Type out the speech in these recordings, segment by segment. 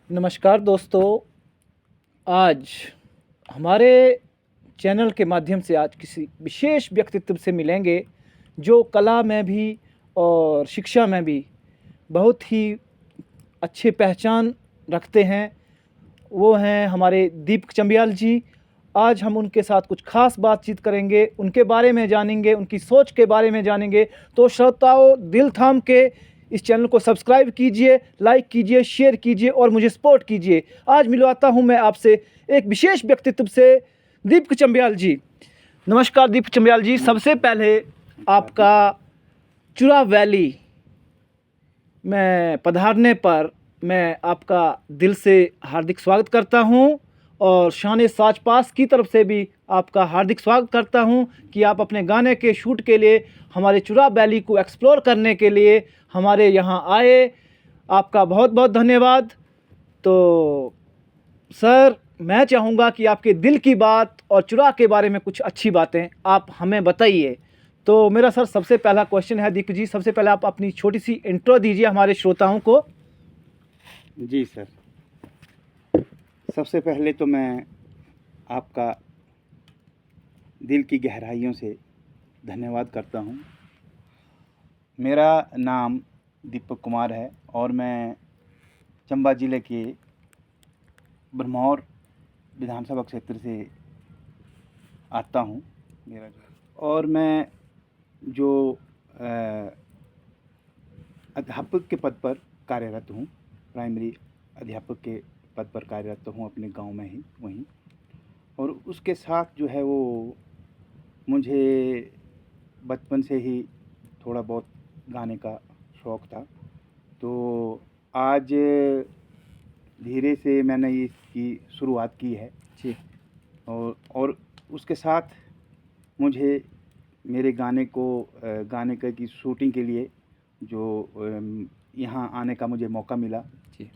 नमस्कार दोस्तों। आज हमारे चैनल के माध्यम से आज किसी विशेष व्यक्तित्व से मिलेंगे जो कला में भी और शिक्षा में भी बहुत ही अच्छे पहचान रखते हैं। वो हैं हमारे दीपक चंबियाल जी। आज हम उनके साथ कुछ खास बातचीत करेंगे, उनके बारे में जानेंगे, उनकी सोच के बारे में जानेंगे। तो श्रोताओं, दिल थाम के इस चैनल को सब्सक्राइब कीजिए, लाइक कीजिए, शेयर कीजिए और मुझे सपोर्ट कीजिए। आज मिलवाता हूं मैं आपसे एक विशेष व्यक्तित्व से, दीपक चंबियाल जी। नमस्कार दीपक चंबियाल जी। सबसे पहले आपका चुरा वैली में पधारने पर मैं आपका दिल से हार्दिक स्वागत करता हूं और शान साज पास की तरफ से भी आपका हार्दिक स्वागत करता हूं कि आप अपने गाने के शूट के लिए हमारे चुरा वैली को एक्सप्लोर करने के लिए हमारे यहाँ आए। आपका बहुत बहुत धन्यवाद। तो सर, मैं चाहूँगा कि आपके दिल की बात और चुरा के बारे में कुछ अच्छी बातें आप हमें बताइए। तो मेरा सर सबसे पहला क्वेश्चन है दीपक जी, सबसे पहले आप अपनी छोटी सी इंट्रो दीजिए हमारे श्रोताओं को। जी सर, सबसे पहले तो मैं आपका दिल की गहराइयों से धन्यवाद करता हूँ। मेरा नाम दीपक कुमार है और मैं चंबा ज़िले के ब्रह्मौर विधानसभा क्षेत्र से आता हूँ। और मैं जो अध्यापक के पद पर कार्यरत हूँ, प्राइमरी अध्यापक के पद पर कार्यरत हूँ अपने गांव में ही वहीं। और उसके साथ जो है वो मुझे बचपन से ही थोड़ा बहुत गाने का शौक़ था। तो आज धीरे से मैंने इसकी शुरुआत की है जी। और उसके साथ मुझे मेरे गाने की शूटिंग के लिए जो यहाँ आने का मुझे मौका मिला जी।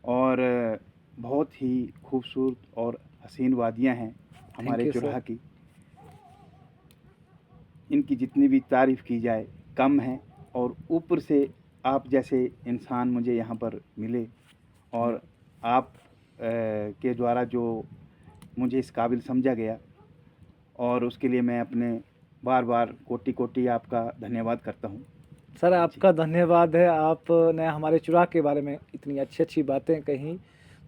और बहुत ही खूबसूरत और हसीन वादियाँ हैं हमारे चुराह की। इनकी जितनी भी तारीफ़ की जाए कम है। और ऊपर से आप जैसे इंसान मुझे यहाँ पर मिले और आप के द्वारा जो मुझे इस काबिल समझा गया, और उसके लिए मैं अपने बार बार कोटि कोटि आपका धन्यवाद करता हूँ। सर, आपका धन्यवाद है, आपने हमारे चुरा के बारे में इतनी अच्छी अच्छी बातें कही।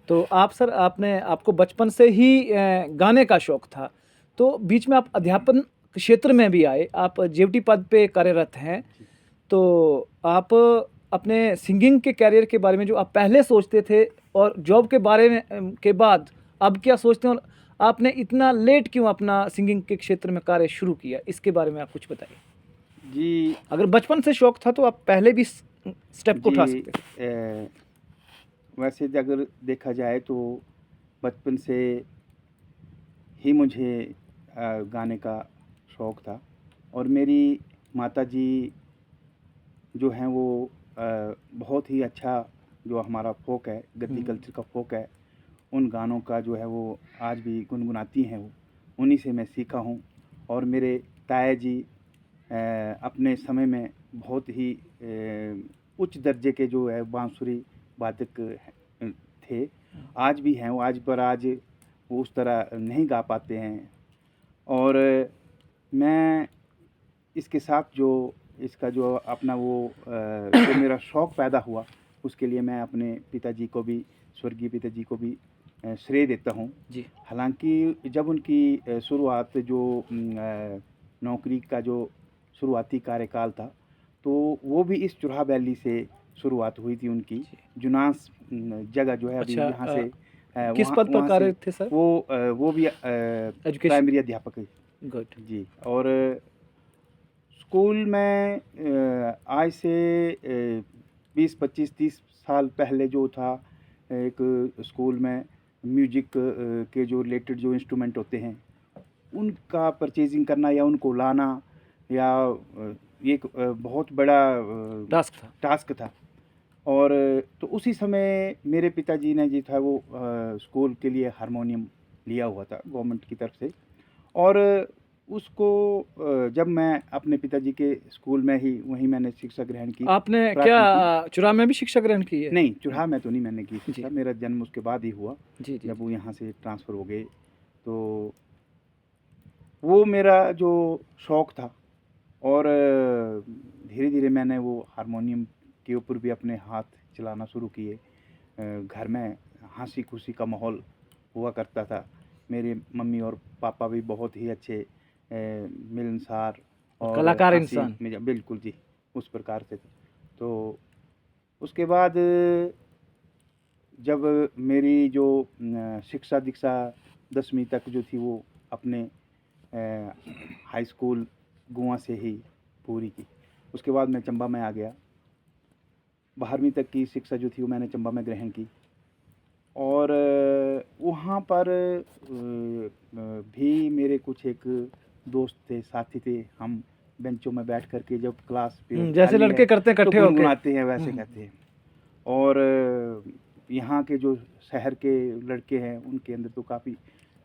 तो आप सर, आपको बचपन से ही गाने का शौक़ था, तो बीच में आप अध्यापन क्षेत्र में भी आए, आप जेवटी पद पे कार्यरत हैं। तो आप अपने सिंगिंग के कैरियर के बारे में जो आप पहले सोचते थे और जॉब के बारे में के बाद अब क्या सोचते हैं, और आपने इतना लेट क्यों अपना सिंगिंग के क्षेत्र में कार्य शुरू किया, इसके बारे में आप कुछ बताइए। जी, अगर बचपन से शौक़ था तो आप पहले भी स्टेप को उठा सकते थे। वैसे अगर देखा जाए तो बचपन से ही मुझे गाने का शौक़ था। और मेरी माताजी जो हैं वो बहुत ही अच्छा जो हमारा फोक है, गद्दी कल्चर का फोक है, उन गानों का जो है वो आज भी गुनगुनाती हैं। वो उन्हीं से मैं सीखा हूँ। और मेरे ताया जी अपने समय में बहुत ही उच्च दर्जे के जो है बांसुरी वादक थे, आज भी हैं। वो आज वो उस तरह नहीं गा पाते हैं। और मैं इसके साथ इसका जो अपना जो मेरा शौक़ पैदा हुआ, उसके लिए मैं अपने पिताजी को भी, स्वर्गीय पिताजी को भी श्रेय देता हूँ जी। हालांकि जब उनकी शुरुआत जो नौकरी का जो शुरुआती कार्यकाल था, तो वो भी इस चुराह वैली से शुरुआत हुई थी उनकी। जुनास जगह जो है अभी यहाँ से किस पद पर कार्य थे सर? वो भी प्राइमरी अध्यापक है। गुड जी। और स्कूल में आज से 20, 25, 30 साल पहले जो था, एक स्कूल में म्यूजिक के जो रिलेटेड जो इंस्ट्रूमेंट होते हैं उनका परचेजिंग करना या उनको लाना या एक बहुत बड़ा टास्क था। और तो उसी समय मेरे पिताजी ने जो था वो स्कूल के लिए हारमोनियम लिया हुआ था गवर्नमेंट की तरफ से। और उसको जब मैं अपने पिताजी के स्कूल में ही वहीं मैंने शिक्षा ग्रहण की। आपने प्राथमिक क्या चुरा में भी शिक्षा ग्रहण की है? नहीं, चुराह में तो नहीं मैंने की जी। शिक्षा, मेरा जन्म उसके बाद ही हुआ, जी जी जब वो यहाँ से ट्रांसफ़र हो गए। तो वो मेरा जो शौक़ था, और धीरे-धीरे मैंने वो हारमोनियम के ऊपर भी अपने हाथ चलाना शुरू किए। घर में हँसी-खुशी का माहौल हुआ करता था। मेरे मम्मी और पापा भी बहुत ही अच्छे मिलनसार और कलाकार हँसी इंसान। मिजाज, बिल्कुल जी, उस प्रकार से थे। तो उसके बाद जब मेरी जो शिक्षा दीक्षा 10वीं तक जो थी वो अपने हाई स्कूल गोवा से ही पूरी की। उसके बाद मैं चंबा में आ गया। 12वीं तक की शिक्षा जो थी वो मैंने चंबा में ग्रहण की, और वहाँ पर भी मेरे कुछ एक दोस्त थे, साथी थे। हम बेंचों में बैठ कर के जब क्लास पीरियड जैसे खाली लड़के है करते हैं तो इकट्ठे होके। गुनगुनाते हैं, वैसे कहते हैं। और यहाँ के जो शहर के लड़के हैं उनके अंदर तो काफ़ी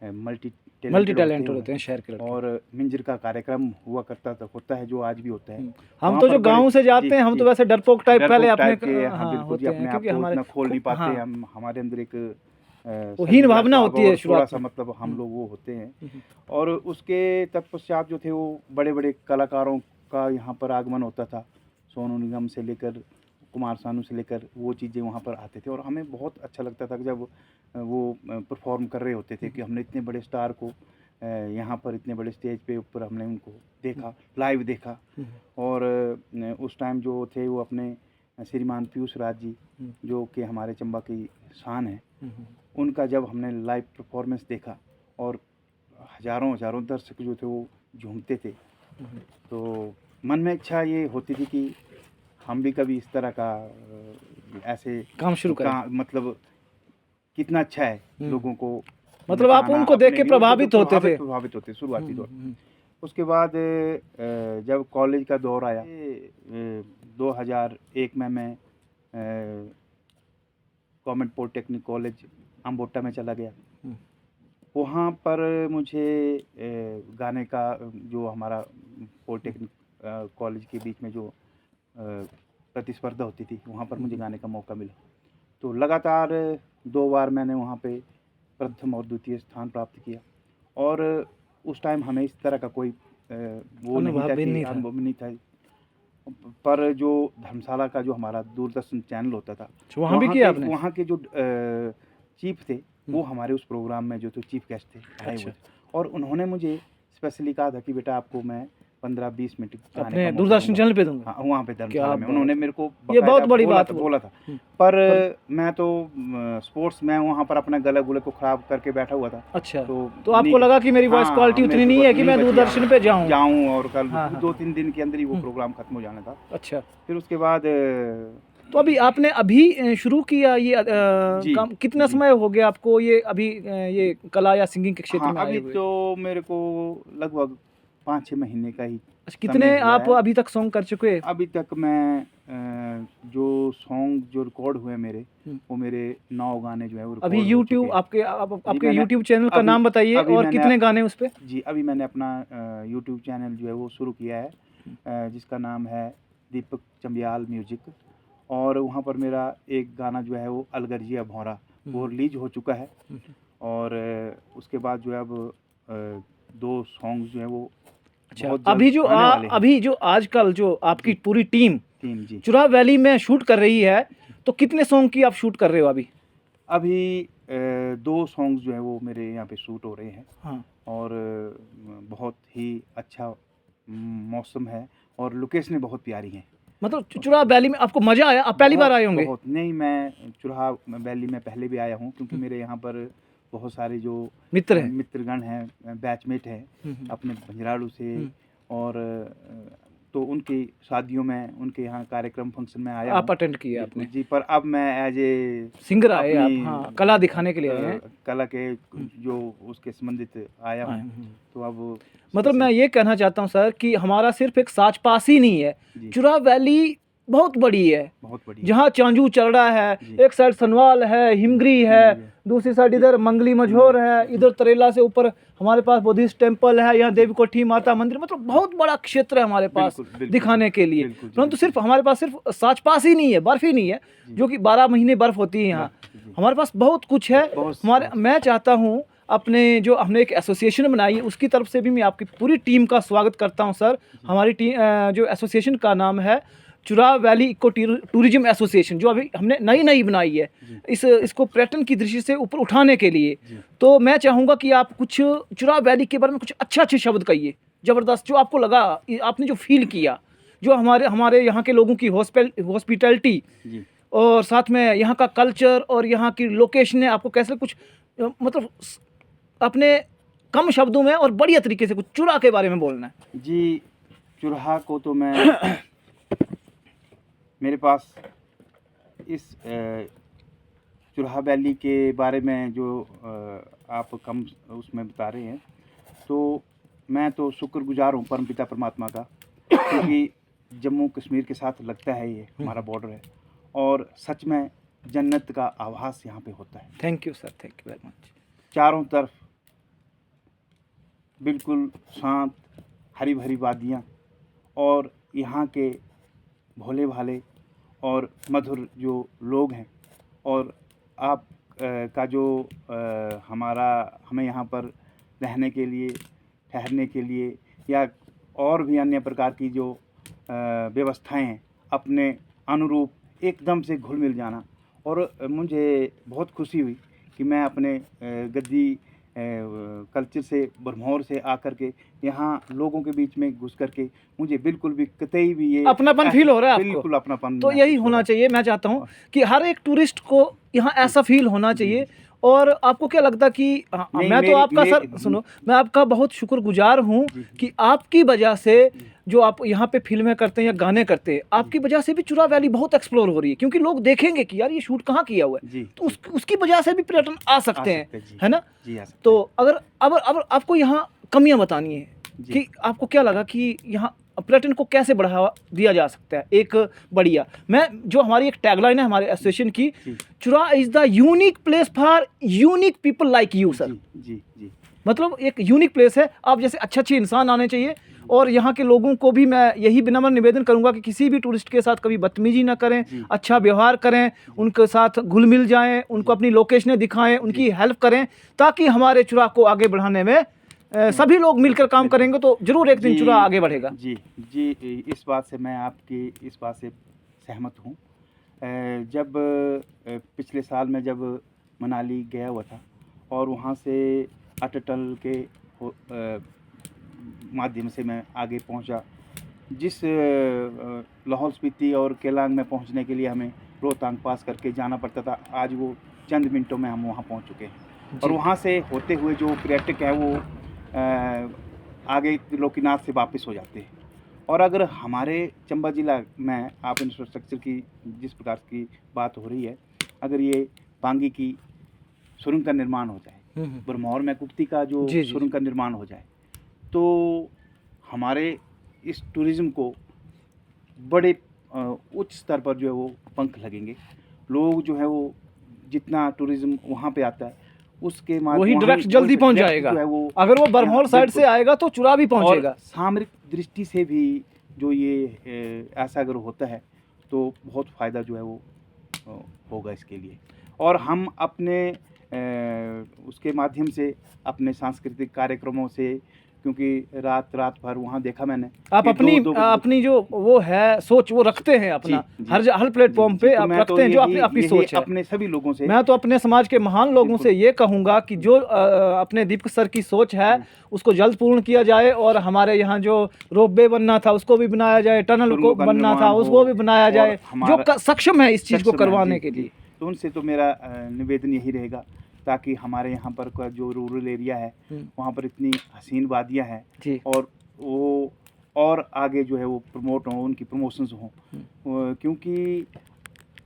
मल्टी मल्टी टैलेंटेड टैलेंटेड होते होते हैं शहर के लड़के। और मिंजर का कार्यक्रम हुआ करता था, होता है, जो आज भी होता है। हम वहाँ तो पर जो बड़े गाँव से जाते जी, हैं हम तो जी, वैसे डरपोक टाइप पहले डरपोक अपने टाइप के, हाँ, हाँ बिल्कुल जी, होते अपने हैं, आप क्योंकि को हमारे इतना खोल नहीं पाते हाँ हम, हमारे अंदर एक वो हीन शर्मीला भावना स्वभाव होती है और शुरुआत थोड़ा-सा में। मतलब हम लोग वो होते हैं। और उसके तत्पश्चात जो थे वो बड़े-बड़े कलाकारों का यहाँ पर आगमन होता था। सोनू निगम से लेकर कुमार सानू से लेकर वो चीज़ें वहाँ पर आते थे, और हमें बहुत अच्छा लगता था कि जब वो परफ़ॉर्म कर रहे होते थे कि हमने इतने बड़े स्टार को यहाँ पर इतने बड़े स्टेज पे ऊपर हमने उनको देखा, लाइव देखा। और उस टाइम जो थे वो अपने श्रीमान पीयूष राज जी, जो कि हमारे चंबा की शान है, उनका जब हमने लाइव परफॉर्मेंस देखा, और हज़ारों दर्शक जो थे वो झूमते थे, तो मन में इच्छा ये होती थी कि हम भी कभी इस तरह का ऐसे काम शुरू करें। मतलब कितना अच्छा है लोगों को मतलब आप नचाना उनको देख अपने के लिए, प्रभावित होते थे। प्रभावित होते शुरुआती दौर। उसके बाद जब कॉलेज का दौर आया, 2001 में मैं गवर्नमेंट पॉलिटेक्निक कॉलेज अम्बोटा में चला गया। वहाँ पर मुझे गाने का जो हमारा पॉलिटेक्निक कॉलेज के बीच में जो प्रतिस्पर्धा होती थी, वहाँ पर मुझे गाने का मौका मिला। तो लगातार 2 बार मैंने वहाँ पे प्रथम और द्वितीय स्थान प्राप्त किया, और उस टाइम हमें इस तरह का कोई वो नहीं अनुभव था भी कि नहीं था। अनुभव नहीं था। पर जो धर्मशाला का जो हमारा दूरदर्शन चैनल होता था, वहाँ भी किया आपने? वहाँ के जो चीफ थे वो हमारे उस प्रोग्राम में जो तो चीफ गेस्ट थे आए हुए थे, और उन्होंने मुझे स्पेशली कहा था कि बेटा आपको मैं 15-20 मिनट गाने का अपने मौका दूरदर्शन दूंगा। चैनल पे दूंगा। हाँ, वहाँ पे क्या धर्मशाला में बात उन्होंने है। मेरे को ये बहुत बकायदा बड़ी बात बोला था। पर मैं तो स्पोर्ट्स में वहाँ पर अपना गला गुले को खराब करके बैठा हुआ था। अच्छा, तो तो आपको लगा कि मेरी वॉइस क्वालिटी उतनी नहीं है कि मैं दूरदर्शन पे जाऊँ। और कल हाँ, हाँ, 2-3 दिन के अंदर ही वो प्रोग्राम खत्म हो जाना था। अच्छा, फिर उसके बाद तो अभी आपने अभी शुरू किया ये जी, काम, कितना जी। समय हो गया आपको ये अभी ये कला या सिंगिंग के क्षेत्र हाँ, में आए अभी हुए? तो मेरे को लगभग 5-6 महीने का ही अच्छा, समय कितने हुआ आप है। अभी तक सॉन्ग कर चुके हैं? अभी तक मैं जो सॉन्ग जो रिकॉर्ड हुए मेरे, वो मेरे 9 गाने जो है वो अभी रिकॉर्ड हो चुके यूट्यूब हैं। आपके मैंने यूट्यूब चैनल का अभी नाम बताइए अभी और मैंने कितने गाने उस पे? जी, अभी मैंने अपना यूट्यूब चैनल जो है वो शुरू किया है, जिसका नाम है दीपक चंबियाल म्यूजिक, और वहाँ पर मेरा एक गाना जो है वो अलगर्जिया भौरा वो रिलीज हो चुका है, और उसके बाद जो है अब 2 सॉन्ग जो है वो अच्छा, बहुत अभी जल्द जो आने वाले हैं। अभी जो आजकल जो आपकी पूरी टीम जी, चुराह वैली में शूट कर रही है, तो कितने सॉन्ग की आप शूट कर रहे हो अभी? अभी 2 सॉन्ग्स जो है वो मेरे यहाँ पे शूट हो रहे हैं, हाँ, और बहुत ही अच्छा मौसम है, और लोकेशनें बहुत प्यारी हैं। मतलब चुराह वैली में आपको मजा आया? आप पहली बार आए होंगे? बहुत नहीं, मैं चुराह वैली में पहले भी आया हूँ, क्योंकि मेरे यहाँ पर बहुत सारे जो मित्र हैं। मित्रगण हैं, बैचमेट हैं अपने भंजराड़ू से, और तो उनकी शादियों में, उनके यहाँ कार्यक्रम फंक्शन में आया आप हूँ। अटेंड किया बिल्कुल आपने? जी, पर अब मैं एज ए सिंगर आए आप? अपनी हाँ, कला दिखाने के लिए आए हैं? कला के जो उसके संबंधित आया आए हूँ, हैं। तो अब मतलब मैं ये कहना चाहता हूँ सर कि हमारा सिर्फ एक साच पास ही नहीं है, जी। चुराह वैली बहुत बड़ी है, बहुत बड़ी जहाँ चांजू चल रहा है, जी। एक साइड सनवाल है, हिमगिरी है, दूसरी साइड इधर मंगली मझोर है, इधर तरेला से ऊपर हमारे पास बुद्धिस्ट टेम्पल है, यहाँ देवी कोठी माता मंदिर, मतलब बहुत बड़ा क्षेत्र है हमारे पास बिल्कुल, बिल्कुल, दिखाने के लिए। बिल्कुल जी, परंतु सिर्फ हमारे पास सिर्फ साच पास ही नहीं है, बर्फ ही नहीं है, जो कि 12 महीने बर्फ होती है यहाँ। जी। हमारे पास बहुत कुछ है। हमारे मैं चाहता हूँ अपने जो हमने एक एसोसिएशन बनाई है उसकी तरफ से भी मैं आपकी पूरी टीम का स्वागत करता हूँ सर। हमारी टीम जो एसोसिएशन का नाम है चुराव वैली इको टूरिज्म एसोसिएशन, जो अभी हमने नई बनाई है इसको पर्यटन की दृष्टि से ऊपर उठाने के लिए। तो मैं चाहूँगा कि आप कुछ चुराव वैली के बारे में कुछ अच्छे शब्द कहिए, ज़बरदस्त, जो आपको लगा, आपने जो फील किया, जो हमारे यहाँ के लोगों की हॉस्पिटैलिटी और साथ में यहाँ का कल्चर और यहाँ की लोकेशन है, आपको कैसे कुछ मतलब अपने कम शब्दों में और बढ़िया तरीके से कुछ चुराह के बारे में बोलना है। जी, चुराह को तो मैं मेरे पास इस चुराह वैली के बारे में जो आप कम उसमें बता रहे हैं, तो मैं तो शुक्रगुजार हूँ परमपिता परमात्मा का, क्योंकि जम्मू कश्मीर के साथ लगता है, ये हमारा बॉर्डर है और सच में जन्नत का आभास यहाँ पे होता है। Thank you sir, thank you very much. चारों तरफ बिल्कुल शांत हरी भरी वादियाँ और यहाँ के भोले भाले और मधुर जो लोग हैं, और आप का जो हमें यहाँ पर रहने के लिए, ठहरने के लिए या और भी अन्य प्रकार की जो व्यवस्थाएं हैं, अपने अनुरूप एकदम से घुल मिल जाना। और मुझे बहुत खुशी हुई कि मैं अपने गद्दी कल्चर से, बरमौर से आकर के यहाँ लोगों के बीच में घुस करके मुझे बिल्कुल भी कतई भी ये अपनापन फील हो रहा है आपको? बिल्कुल अपनापन। तो यही होना चाहिए। मैं चाहता हूँ कि हर एक टूरिस्ट को यहाँ ऐसा फील होना चाहिए। और आपको क्या लगता कि मैं तो आपका सर सुनो, मैं आपका बहुत शुक्रगुजार हूँ कि आपकी वजह से जो आप यहाँ पे फिल्में करते हैं या गाने करते हैं, आपकी वजह से भी चुराव वैली बहुत एक्सप्लोर हो रही है, क्योंकि लोग देखेंगे कि यार ये शूट कहाँ किया हुआ है, तो उसकी वजह से भी पर्यटन आ सकते हैं, है ना। तो अगर अब आपको यहाँ कमियाँ बतानी है कि आपको क्या लगा कि यहाँ पर्यटन को कैसे बढ़ावा दिया जा सकता है, एक बढ़िया, मैं जो हमारी एक टैगलाइन है हमारे एसोसिएशन की, Churah is the unique place for unique people like you sir. जी, मतलब एक यूनिक प्लेस है, आप जैसे अच्छे इंसान आने चाहिए। और यहाँ के लोगों को भी मैं यही विनम्र निवेदन करूँगा कि किसी भी टूरिस्ट के साथ कभी बदतमीजी ना करें, अच्छा व्यवहार करें, उनके साथ घुल मिल जाएं, उनको अपनी लोकेशनें दिखाएं, उनकी हेल्प करें, ताकि हमारे चुराह को आगे बढ़ाने में सभी लोग मिलकर काम करेंगे तो जरूर एक दिन चुराह आगे बढ़ेगा। जी, इस बात से मैं आपकी इस बात से सहमत हूँ। जब पिछले साल में जब मनाली गया हुआ था और वहाँ से अटल के माध्यम से मैं आगे पहुँचा, जिस लाहौल स्पीति और केलांग में पहुँचने के लिए हमें रोहतांग पास करके जाना पड़ता था, आज वो चंद मिनटों में हम वहाँ पहुँच चुके हैं। और वहाँ से होते हुए जो पर्यटक है वो आगे लोकीनाथ से वापस हो जाते हैं। और अगर हमारे चंबा ज़िला में आप इंफ्रास्ट्रक्चर की जिस प्रकार की बात हो रही है, अगर ये पांगी की सुरंग का निर्माण हो जाए, बरमौर में कुप्ती का जो सुरंग का निर्माण हो जाए, तो हमारे इस टूरिज़्म को बड़े उच्च स्तर पर जो है वो पंख लगेंगे। लोग जो है वो जितना टूरिज़्म वहाँ पे आता है उसके वही डायरेक्ट जल्दी पहुँच जाएगा। अगर वो बरमौर साइड से आएगा तो चुराह भी पहुँचेगा। सामरिक दृष्टि से भी जो ये ऐसा अगर होता है तो बहुत फ़ायदा जो है वो होगा इसके लिए। और हम अपने उसके माध्यम से अपने सांस्कृतिक कार्यक्रमों से, क्योंकि रात भर वहाँ देखा मैंने, आप अपनी जो वो है सोच वो रखते हैं अपना, हर प्लेटफॉर्म पे आप रखते हैं जो अपनी सोच है। अपने सभी लोगों से मैं तो अपने समाज के महान लोगों से ये कहूँगा कि जो अपने दीपक सर की सोच है उसको जल्द पूर्ण किया जाए, और हमारे यहाँ जो रोपवे बनना था उसको भी बनाया जाए, टनल को बनना था उसको भी बनाया जाए, जो सक्षम है इस चीज़ को करवाने के लिए। तो उनसे तो मेरा निवेदन यही रहेगा, ताकि हमारे यहाँ पर का जो रूरल एरिया है वहाँ पर इतनी हसीन वादियाँ हैं और वो और आगे जो है वो प्रमोट हों, उनकी प्रमोशंस हों, क्योंकि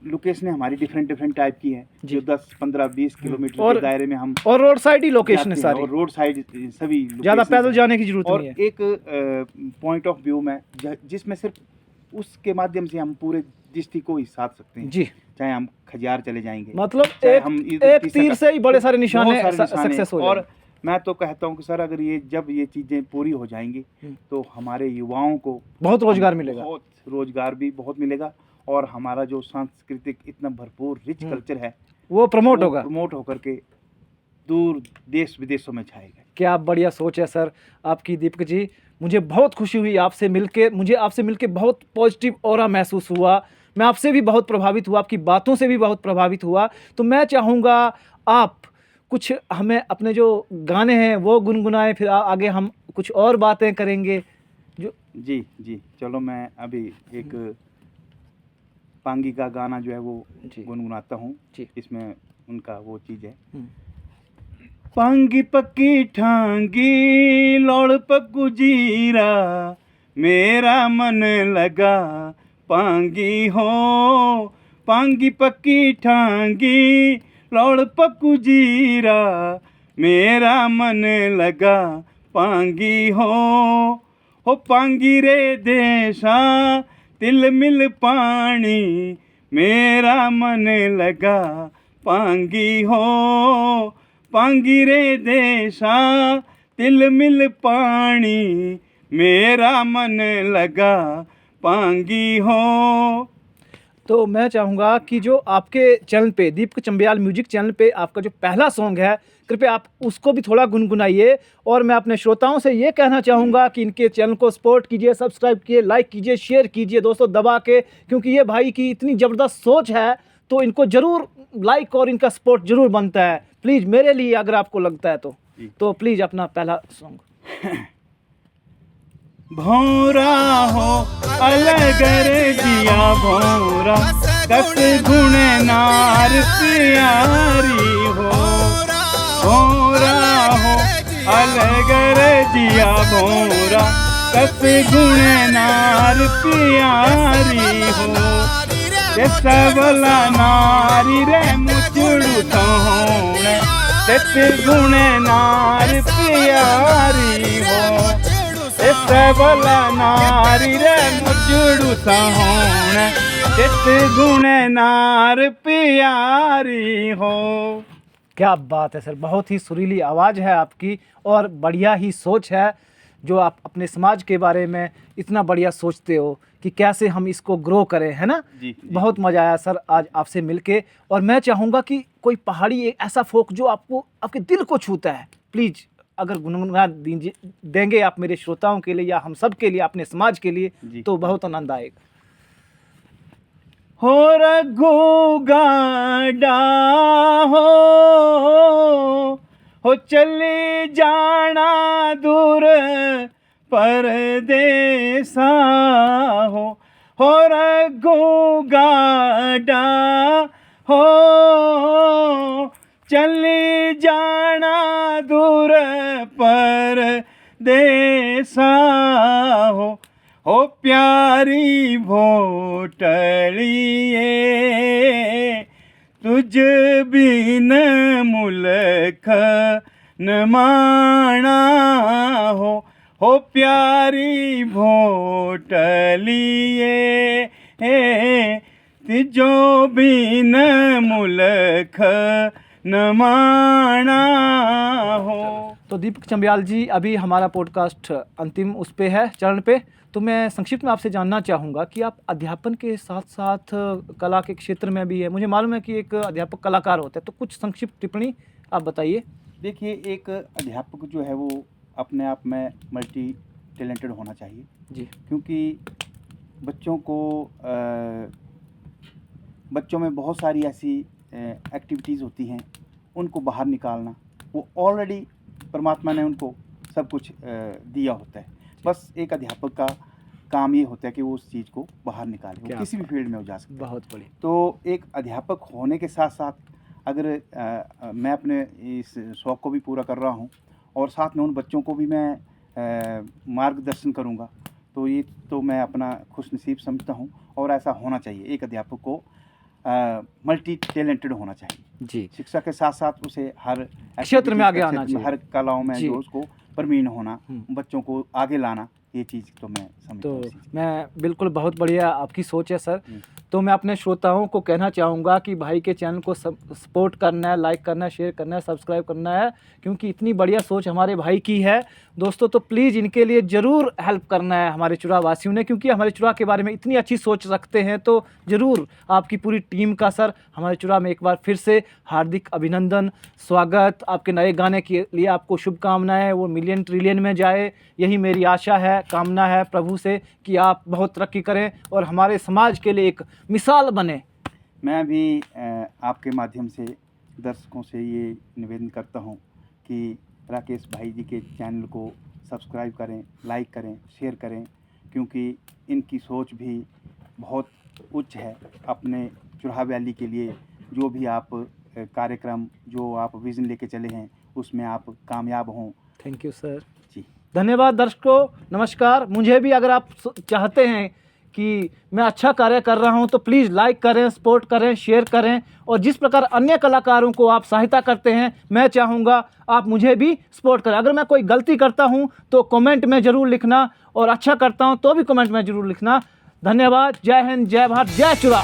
लोकेशन हमारी डिफरेंट टाइप की है, जो 10, 15, 20 किलोमीटर के दायरे में हम, और रोड साइड ही लोकेशन है सारी, और रोड साइड सभी, ज़्यादा पैदल जाने की जरूरत नहीं है। एक पॉइंट ऑफ व्यू में जिसमें सिर्फ उसके माध्यम से हम पूरे डिस्ट्रिक्ट को ही साध सकते हैं। जी, चाहे हम खजियार चले जाएंगे, मतलब चाहे एक हम एक तीर से ही बड़े सारे निशाने बहुत सारे निशाने। सक्सेस हो और जाएंगे। मैं तो कहता हूँ कि सर अगर जब ये चीज़ें पूरी हो जाएंगी तो हमारे युवाओं को बहुत रोजगार मिलेगा। बहुत रोजगार भी बहुत मिलेगा, और हमारा जो सांस्कृतिक इतना भरपूर रिच कल्चर है वो प्रमोट होगा, प्रमोट होकर के दूर देश विदेशों में छाएगा। क्या बढ़िया सोच है सर आपकी दीपक जी। मुझे बहुत खुशी हुई आपसे मिलके, मुझे आपसे मिलके बहुत पॉजिटिव ऑरा महसूस हुआ। मैं आपसे भी बहुत प्रभावित हुआ, आपकी बातों से भी बहुत प्रभावित हुआ। तो मैं चाहूँगा आप कुछ हमें अपने जो गाने हैं वो गुनगुनाएं, फिर आगे हम कुछ और बातें करेंगे। जो जी जी, चलो मैं अभी एक पांगी का गाना जो है वो जी गुनगुनाता हूँ। जी। इसमें उनका वो चीज़ है, पांगी पक्की ठांगी लौड़ पक्कू जीरा, मेरा मन लगा पांगी हो। पांगी पक्की ठांगी लौड़ पक्कू जीरा, मेरा मन लगा पांगी हो पांगी रे देशा तिल मिल पानी, मेरा मन लगा पांगी हो। पांगी रे देशा तिल मिल पानी, मेरा मन लगा पांगी हो। तो मैं चाहूँगा कि जो आपके चैनल पे, दीपक चंबियाल म्यूजिक चैनल पे आपका जो पहला सॉन्ग है, कृपया आप उसको भी थोड़ा गुनगुनाइए। और मैं अपने श्रोताओं से ये कहना चाहूँगा कि इनके चैनल को सपोर्ट कीजिए, सब्सक्राइब कीजिए, लाइक कीजिए, शेयर कीजिए दोस्तों दबा के, क्योंकि ये भाई की इतनी ज़बरदस्त सोच है तो इनको ज़रूर लाइक और इनका सपोर्ट ज़रूर बनता है। प्लीज़ मेरे लिए अगर आपको लगता है तो प्लीज़ अपना पहला सॉन्ग। भौरा हो अलग रे जिया भौरा, कस गुण नार प्यारी हो। भौरा हो अलग रे जिया भौरा, कस गुण नार प्यारी हो। सबला नारी रे मुचड़ू सोहण, तित गुण नार प्यारी हो। सबला नारी रे मुचड़ू सोहण, तित गुण नार प्यारी हो। क्या बात है सर, बहुत ही सुरीली आवाज़ है आपकी और बढ़िया ही सोच है जो आप अपने समाज के बारे में इतना बढ़िया सोचते हो कि कैसे हम इसको ग्रो करें, है ना। जी, जी। बहुत मज़ा आया सर आज आपसे मिलके। और मैं चाहूँगा कि कोई पहाड़ी एक ऐसा फोक जो आपको आपके दिल को छूता है, प्लीज़ अगर गुनगुना दीजिए, देंगे आप मेरे श्रोताओं के लिए या हम सब के लिए, अपने समाज के लिए, तो बहुत आनंद आएगा। हो रघु गाडा हो चले जाना दूर परदेसा हो रघु गाडा हो चले जाना दूर परदेसा हो प्यारी भोटलिए तुझ बिन मुल्क न माना हो प्यारी भोटलिए तिजो बिन मुल्क न माना हो। तो दीपक चंबियाल जी, अभी हमारा पॉडकास्ट अंतिम उस पे है, चरण पे। तो मैं संक्षिप्त में आपसे जानना चाहूँगा कि आप अध्यापन के साथ साथ कला के क्षेत्र में भी है, मुझे मालूम है कि एक अध्यापक कलाकार होता है, तो कुछ संक्षिप्त टिप्पणी आप बताइए। देखिए, एक अध्यापक जो है वो अपने आप में मल्टी टैलेंटेड होना चाहिए जी, क्योंकि बच्चों में बहुत सारी ऐसी एक्टिविटीज़ होती हैं, उनको बाहर निकालना, वो ऑलरेडी परमात्मा ने उनको सब कुछ दिया होता है। बस एक अध्यापक का काम ये होता है कि वो उस चीज़ को बाहर निकाले, वो किसी भी फील्ड में हो जा सकता है। बहुत बढ़िया। तो एक अध्यापक होने के साथ साथ अगर मैं अपने इस शौक़ को भी पूरा कर रहा हूँ और साथ में उन बच्चों को भी मैं मार्गदर्शन करूँगा, तो ये तो मैं अपना खुशनसीब समझता हूँ। और ऐसा होना चाहिए, एक अध्यापक को मल्टी टैलेंटेड होना चाहिए जी, शिक्षा के साथ साथ उसे हर क्षेत्र में आगे आना चाहिए, हर कलाओं में जो उसको प्रवीण होना, बच्चों को आगे लाना, ये चीज़ तो मैं समझता तो हूँ इसी चीज़। मैं बिल्कुल बहुत बढ़िया आपकी सोच है सर। हम्म। तो मैं अपने श्रोताओं को कहना चाहूँगा कि भाई के चैनल को सपोर्ट करना है, लाइक करना है, शेयर करना है, सब्सक्राइब करना है, क्योंकि इतनी बढ़िया सोच हमारे भाई की है दोस्तों। तो प्लीज़ इनके लिए ज़रूर हेल्प करना है हमारे चुरा वासियों ने, क्योंकि हमारे चुरा के बारे में इतनी अच्छी सोच रखते हैं। तो ज़रूर आपकी पूरी टीम का सर हमारे चुरा में एक बार फिर से हार्दिक अभिनंदन, स्वागत। आपके नए गाने के लिए आपको शुभकामनाएं, वो मिलियन ट्रिलियन में जाए, यही मेरी आशा है, कामना है प्रभु से कि आप बहुत तरक्की करें और हमारे समाज के लिए एक मिसाल बने। मैं भी आपके माध्यम से दर्शकों से ये निवेदन करता हूँ कि राकेश भाई जी के चैनल को सब्सक्राइब करें, लाइक करें, शेयर करें, क्योंकि इनकी सोच भी बहुत उच्च है। अपने चुराहा वैली के लिए जो भी आप कार्यक्रम, जो आप विज़न लेके चले हैं, उसमें आप कामयाब हों। Thank you sir. जी, धन्यवाद दर्शकों, नमस्कार। मुझे भी अगर आप चाहते हैं कि मैं अच्छा कार्य कर रहा हूं तो प्लीज़ लाइक करें, सपोर्ट करें, शेयर करें, और जिस प्रकार अन्य कलाकारों को आप सहायता करते हैं, मैं चाहूँगा आप मुझे भी सपोर्ट करें। अगर मैं कोई गलती करता हूं तो कमेंट में ज़रूर लिखना, और अच्छा करता हूं तो भी कमेंट में ज़रूर लिखना। धन्यवाद। जय हिंद, जय भारत, जय चुरा।